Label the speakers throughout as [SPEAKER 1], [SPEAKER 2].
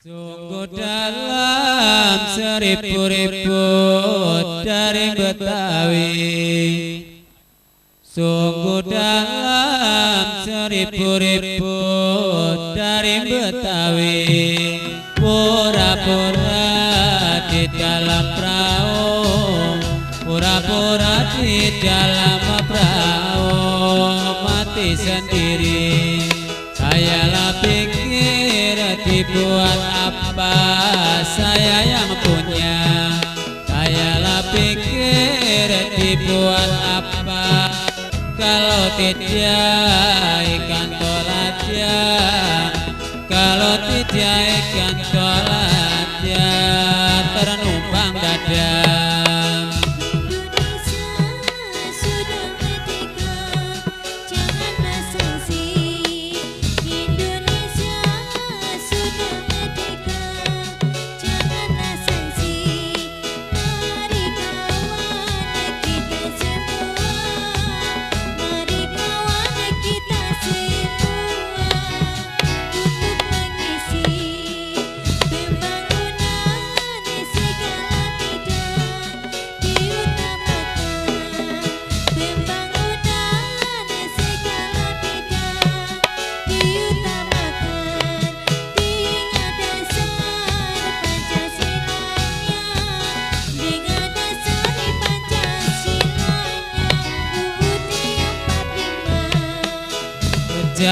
[SPEAKER 1] Sungguh dalam seribu-ribu dari Betawi, sungguh dalam seribu-ribu dari Betawi, pura-pura di dalam perahu, pura-pura di dalam perahu, mati sendiri. Sayalah pikir dibuat apa saya yang punya, sayalah pikir dibuat apa kalau tidak ikan tolaja, kalau tidak ikan tolaja ternumpang dada.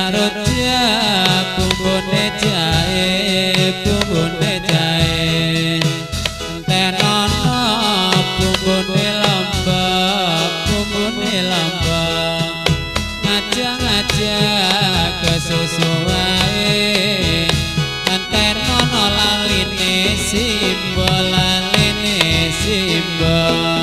[SPEAKER 1] Roja bumbune jahe, bumbune jahe, tenono bumbune lombok, bumbune lombok, ngajak-ngajak kesusu wae, tenono laline simbol, laline simbol.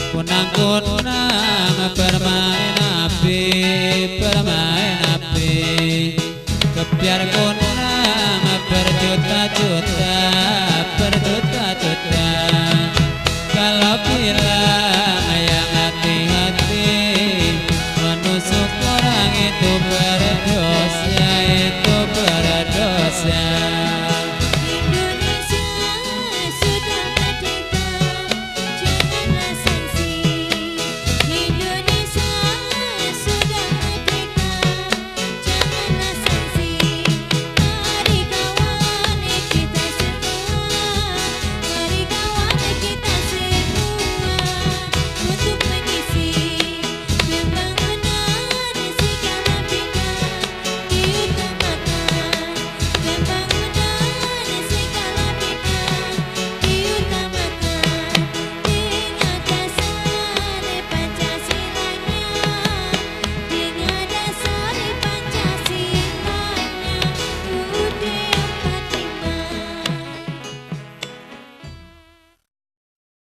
[SPEAKER 1] Kunang-kunang bermain api, bermain api, kebiar kunang berjuta-juta.